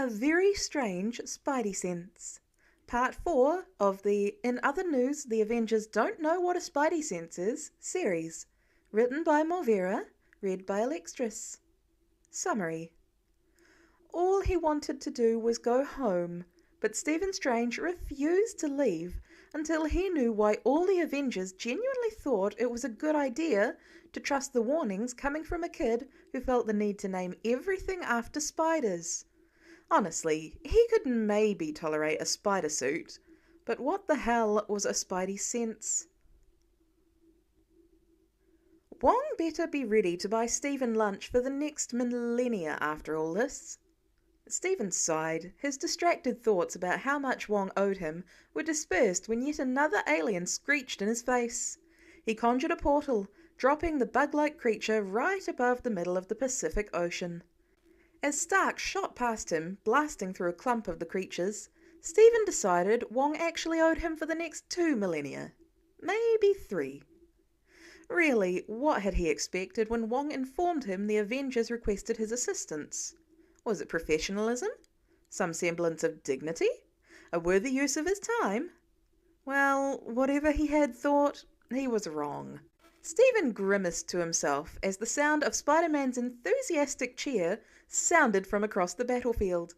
A very strange Spidey sense. Part 4 of the In Other News, the Avengers Don't Know What a Spidey Sense Is series. Written by Mauvera, read by Alextris. Summary. All he wanted to do was go home, but Stephen Strange refused to leave until he knew why all the Avengers genuinely thought it was a good idea to trust the warnings coming from a kid who felt the need to name everything after spiders. Honestly, he could maybe tolerate a spider suit, but what the hell was a Spidey sense? Wong better be ready to buy Stephen lunch for the next millennia after all this. Stephen sighed. His distracted thoughts about how much Wong owed him were dispersed when yet another alien screeched in his face. He conjured a portal, dropping the bug-like creature right above the middle of the Pacific Ocean. As Stark shot past him, blasting through a clump of the creatures, Stephen decided Wong actually owed him for the next 2 millennia. Maybe 3. Really, what had he expected when Wong informed him the Avengers requested his assistance? Was it professionalism? Some semblance of dignity? A worthy use of his time? Well, whatever he had thought, he was wrong. Stephen grimaced to himself as the sound of Spider-Man's enthusiastic cheer sounded from across the battlefield.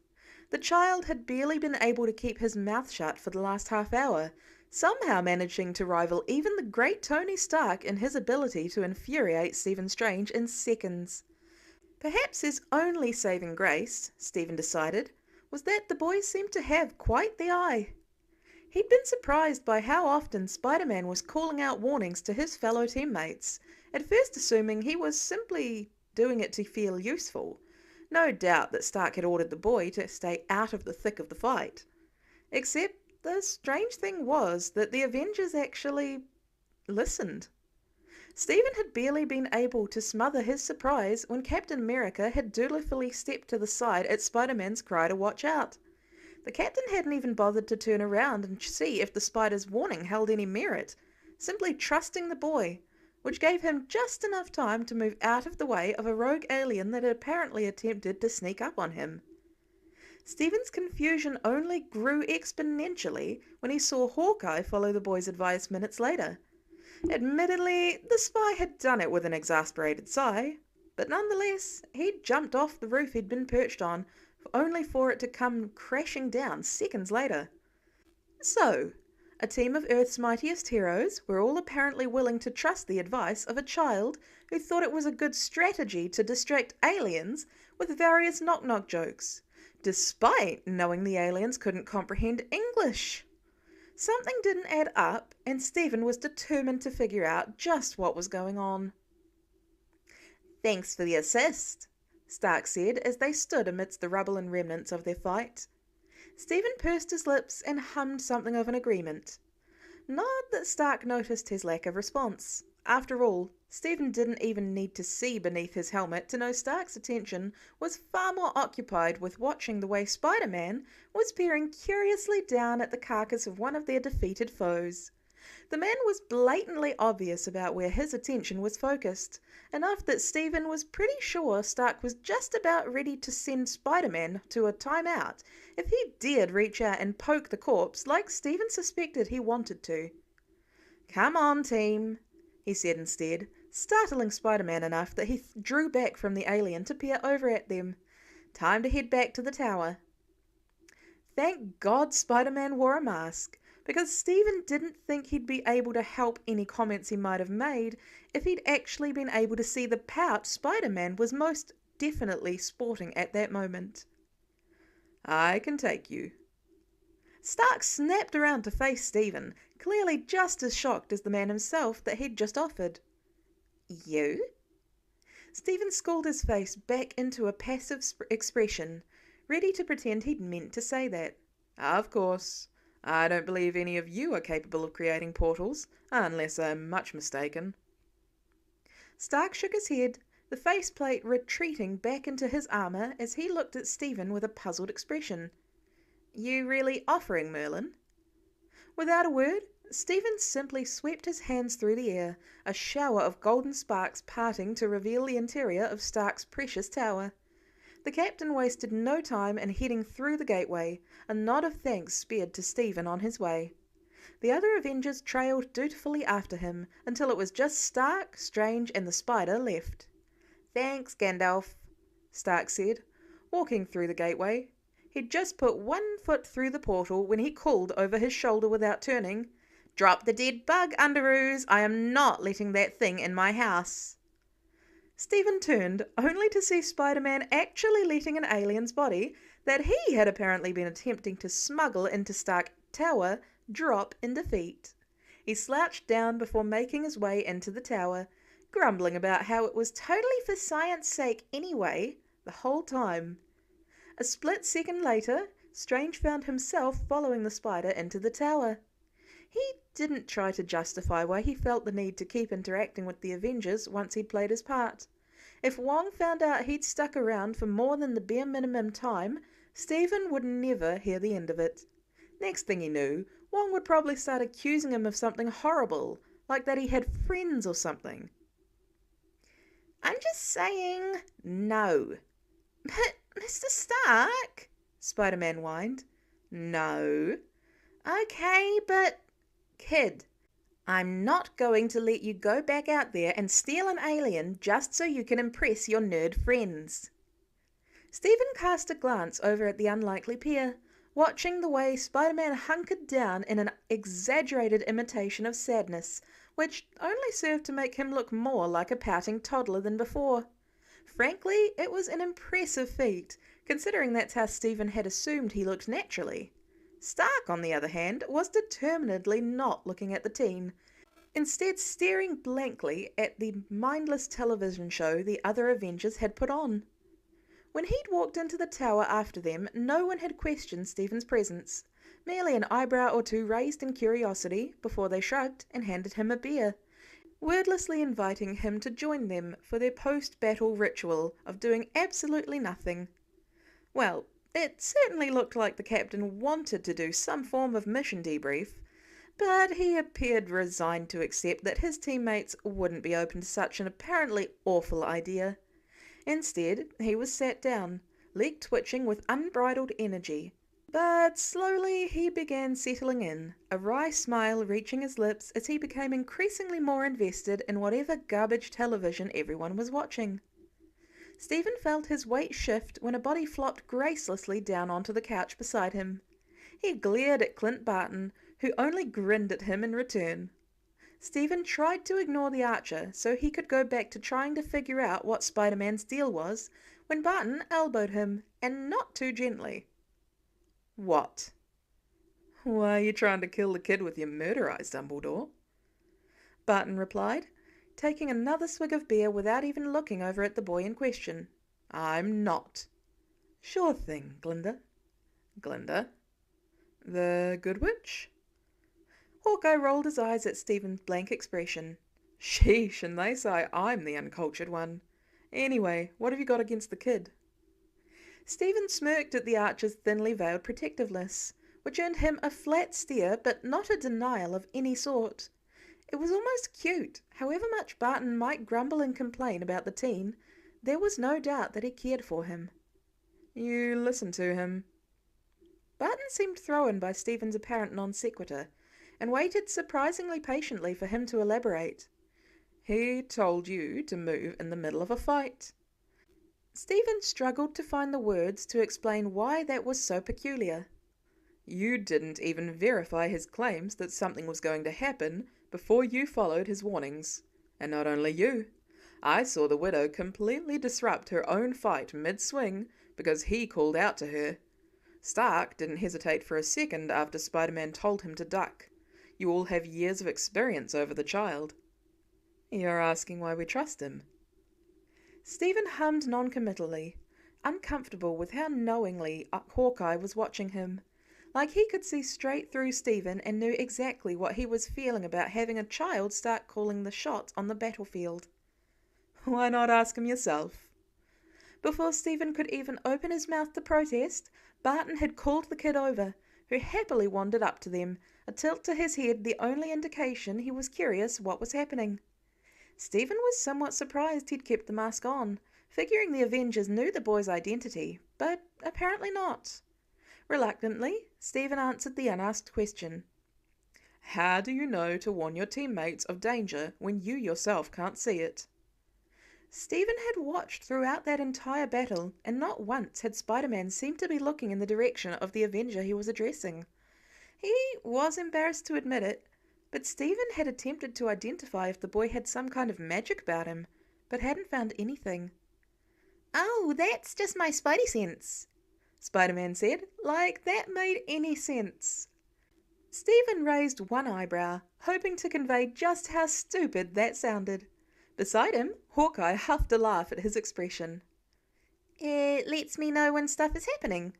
The child had barely been able to keep his mouth shut for the last half hour, somehow managing to rival even the great Tony Stark in his ability to infuriate Stephen Strange in seconds. Perhaps his only saving grace, Stephen decided, was that the boy seemed to have quite the eye. He'd been surprised by how often Spider-Man was calling out warnings to his fellow teammates, at first assuming he was simply doing it to feel useful. No doubt that Stark had ordered the boy to stay out of the thick of the fight. Except the strange thing was that the Avengers actually listened. Stephen had barely been able to smother his surprise when Captain America had dutifully stepped to the side at Spider-Man's cry to watch out. The captain hadn't even bothered to turn around and see if the spider's warning held any merit, simply trusting the boy, which gave him just enough time to move out of the way of a rogue alien that had apparently attempted to sneak up on him. Stephen's confusion only grew exponentially when he saw Hawkeye follow the boy's advice minutes later. Admittedly, the spy had done it with an exasperated sigh, but nonetheless, he'd jumped off the roof he'd been perched on, only for it to come crashing down seconds later. So, a team of Earth's mightiest heroes were all apparently willing to trust the advice of a child who thought it was a good strategy to distract aliens with various knock-knock jokes, despite knowing the aliens couldn't comprehend English. Something didn't add up, and Stephen was determined to figure out just what was going on. "Thanks for the assist," Stark said as they stood amidst the rubble and remnants of their fight. Stephen pursed his lips and hummed something of an agreement. Not that Stark noticed his lack of response. After all, Stephen didn't even need to see beneath his helmet to know Stark's attention was far more occupied with watching the way Spider-Man was peering curiously down at the carcass of one of their defeated foes. The man was blatantly obvious about where his attention was focused, enough that Stephen was pretty sure Stark was just about ready to send Spider-Man to a timeout if he dared reach out and poke the corpse like Stephen suspected he wanted to. "Come on, team," he said instead, startling Spider-Man enough that he drew back from the alien to peer over at them. "Time to head back to the tower." Thank God Spider-Man wore a mask, because Stephen didn't think he'd be able to help any comments he might have made if he'd actually been able to see the pout Spider-Man was most definitely sporting at that moment. "I can take you." Stark snapped around to face Stephen, clearly just as shocked as the man himself that he'd just offered. "You?" Stephen schooled his face back into a passive expression, ready to pretend he'd meant to say that. "Of course. I don't believe any of you are capable of creating portals, unless I'm much mistaken." Stark shook his head, the faceplate retreating back into his armour as he looked at Stephen with a puzzled expression. "You really offering, Merlin?" Without a word, Stephen simply swept his hands through the air, a shower of golden sparks parting to reveal the interior of Stark's precious tower. The captain wasted no time in heading through the gateway, a nod of thanks sped to Stephen on his way. The other Avengers trailed dutifully after him until it was just Stark, Strange, and the Spider left. "Thanks, Gandalf," Stark said, walking through the gateway. He'd just put one foot through the portal when he called over his shoulder without turning, "Drop the dead bug, Underoos! I am not letting that thing in my house." Stephen turned, only to see Spider-Man actually letting an alien's body, that he had apparently been attempting to smuggle into Stark Tower, drop in defeat. He slouched down before making his way into the tower, grumbling about how it was totally for science sake anyway, the whole time. A split second later, Strange found himself following the spider into the tower. He didn't try to justify why he felt the need to keep interacting with the Avengers once he'd played his part. If Wong found out he'd stuck around for more than the bare minimum time, Stephen would never hear the end of it. Next thing he knew, Wong would probably start accusing him of something horrible, like that he had friends or something. "I'm just saying, no." "But, Mr. Stark," Spider-Man whined. "No." "Okay, but—" "Kid, I'm not going to let you go back out there and steal an alien just so you can impress your nerd friends." Stephen cast a glance over at the unlikely pair, watching the way Spider-Man hunkered down in an exaggerated imitation of sadness, which only served to make him look more like a pouting toddler than before. Frankly, it was an impressive feat, considering that's how Stephen had assumed he looked naturally. Stark, on the other hand, was determinedly not looking at the teen, instead staring blankly at the mindless television show the other Avengers had put on. When he'd walked into the tower after them, no one had questioned Stephen's presence. Merely an eyebrow or two raised in curiosity before they shrugged and handed him a beer, wordlessly inviting him to join them for their post-battle ritual of doing absolutely nothing. Well, it certainly looked like the captain wanted to do some form of mission debrief, but he appeared resigned to accept that his teammates wouldn't be open to such an apparently awful idea. Instead, he was sat down, leg twitching with unbridled energy. But slowly he began settling in, a wry smile reaching his lips as he became increasingly more invested in whatever garbage television everyone was watching. Stephen felt his weight shift when a body flopped gracelessly down onto the couch beside him. He glared at Clint Barton, who only grinned at him in return. Stephen tried to ignore the archer so he could go back to trying to figure out what Spider-Man's deal was, when Barton elbowed him, and not too gently. "What?" "Why are you trying to kill the kid with your murder eyes, Dumbledore?" Barton replied, taking another swig of beer without even looking over at the boy in question. "I'm not." "Sure thing, Glinda." "Glinda? The Good Witch?" Hawkeye rolled his eyes at Stephen's blank expression. "Sheesh, and they say I'm the uncultured one. Anyway, what have you got against the kid?" Stephen smirked at the archer's thinly veiled protectiveness, which earned him a flat stare but not a denial of any sort. It was almost cute. However much Barton might grumble and complain about the teen, there was no doubt that he cared for him. "You listen to him." Barton seemed thrown by Stephen's apparent non sequitur, and waited surprisingly patiently for him to elaborate. "He told you to move in the middle of a fight." Stephen struggled to find the words to explain why that was so peculiar. "You didn't even verify his claims that something was going to happen before you followed his warnings. And not only you. I saw the widow completely disrupt her own fight mid-swing because he called out to her. Stark didn't hesitate for a second after Spider-Man told him to duck. You all have years of experience over the child." "You're asking why we trust him?" Stephen hummed noncommittally, uncomfortable with how knowingly Hawkeye was watching him. Like he could see straight through Stephen and knew exactly what he was feeling about having a child start calling the shots on the battlefield. "Why not ask him yourself?" Before Stephen could even open his mouth to protest, Barton had called the kid over, who happily wandered up to them, a tilt to his head the only indication he was curious what was happening. Stephen was somewhat surprised he'd kept the mask on, figuring the Avengers knew the boy's identity, but apparently not. Reluctantly, Stephen answered the unasked question. How do you know to warn your teammates of danger when you yourself can't see it? Stephen had watched throughout that entire battle, and not once had Spider-Man seemed to be looking in the direction of the Avenger he was addressing. He was embarrassed to admit it, but Stephen had attempted to identify if the boy had some kind of magic about him, but hadn't found anything. "Oh, that's just my Spidey sense," Spider-Man said, like that made any sense. Stephen raised one eyebrow, hoping to convey just how stupid that sounded. Beside him, Hawkeye huffed a laugh at his expression. "It lets me know when stuff is happening."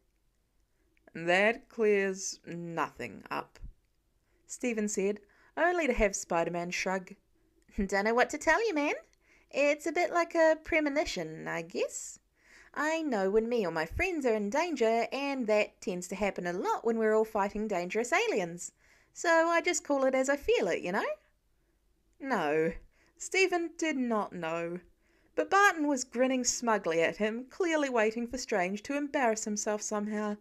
"That clears nothing up," Stephen said, only to have Spider-Man shrug. "Dunno what to tell you, man. It's a bit like a premonition, I guess. I know when me or my friends are in danger, and that tends to happen a lot when we're all fighting dangerous aliens. So I just call it as I feel it, you know?" No, Stephen did not know. But Barton was grinning smugly at him, clearly waiting for Strange to embarrass himself somehow.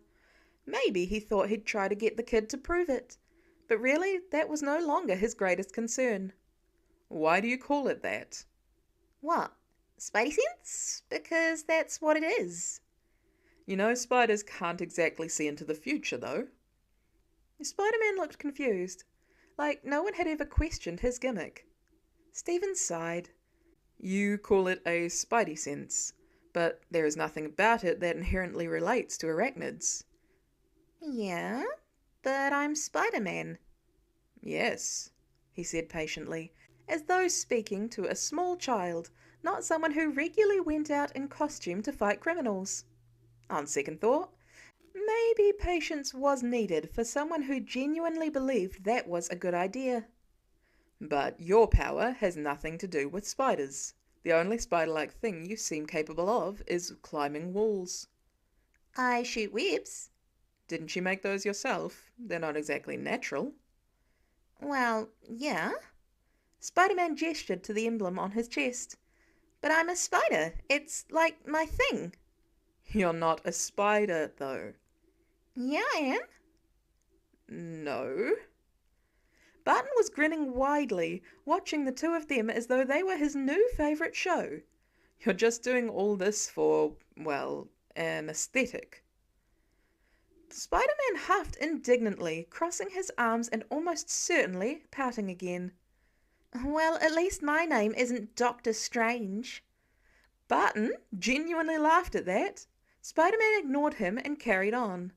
Maybe he thought he'd try to get the kid to prove it. But really, that was no longer his greatest concern. "Why do you call it that?" "What? Spidey sense? Because that's what it is." "You know spiders can't exactly see into the future, though." Spider-Man looked confused, like no one had ever questioned his gimmick. Stephen sighed. "You call it a Spidey sense, but there is nothing about it that inherently relates to arachnids." "Yeah, but I'm Spider-Man." "Yes," he said patiently, as though speaking to a small child, not someone who regularly went out in costume to fight criminals. On second thought, maybe patience was needed for someone who genuinely believed that was a good idea. "But your power has nothing to do with spiders. The only spider-like thing you seem capable of is climbing walls." "I shoot webs." "Didn't you make those yourself? They're not exactly natural." "Well, yeah." Spider-Man gestured to the emblem on his chest. "But I'm a spider. It's like my thing." "You're not a spider, though." "Yeah, I am." "No." Barton was grinning widely, watching the two of them as though they were his new favourite show. "You're just doing all this for, well, an aesthetic." Spider-Man huffed indignantly, crossing his arms and almost certainly pouting again. "Well, at least my name isn't Doctor Strange." Barton genuinely laughed at that. Spider-Man ignored him and carried on.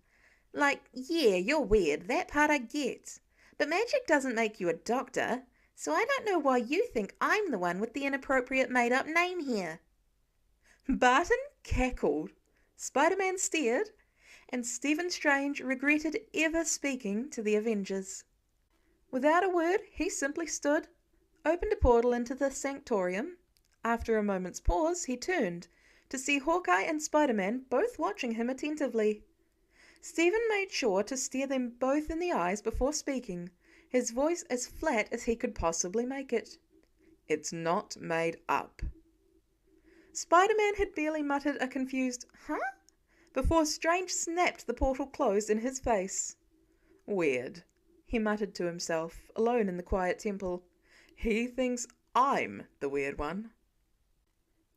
"Like, yeah, you're weird, that part I get. But magic doesn't make you a doctor, so I don't know why you think I'm the one with the inappropriate made-up name here." Barton cackled. Spider-Man stared, and Stephen Strange regretted ever speaking to the Avengers. Without a word, he simply stood, opened a portal into the Sanctorium. After a moment's pause, he turned, to see Hawkeye and Spider-Man both watching him attentively. Stephen made sure to stare them both in the eyes before speaking, his voice as flat as he could possibly make it. "It's not made up." Spider-Man had barely muttered a confused, "Huh?" before Strange snapped the portal closed in his face. "Weird," he muttered to himself, alone in the quiet temple. "He thinks I'm the weird one."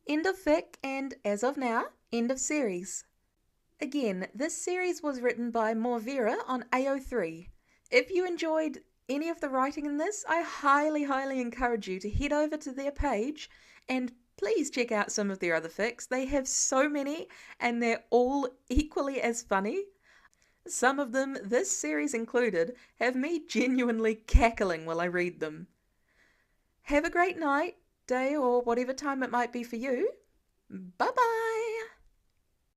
End of fic, and as of now, end of series. Again, this series was written by Mauvera on AO3. If you enjoyed any of the writing in this, I highly encourage you to head over to their page and please check out some of their other fics. They have so many and they're all equally as funny. Some of them, this series included, have me genuinely cackling while I read them. Have a great night, day, or whatever time it might be for you. Bye-bye!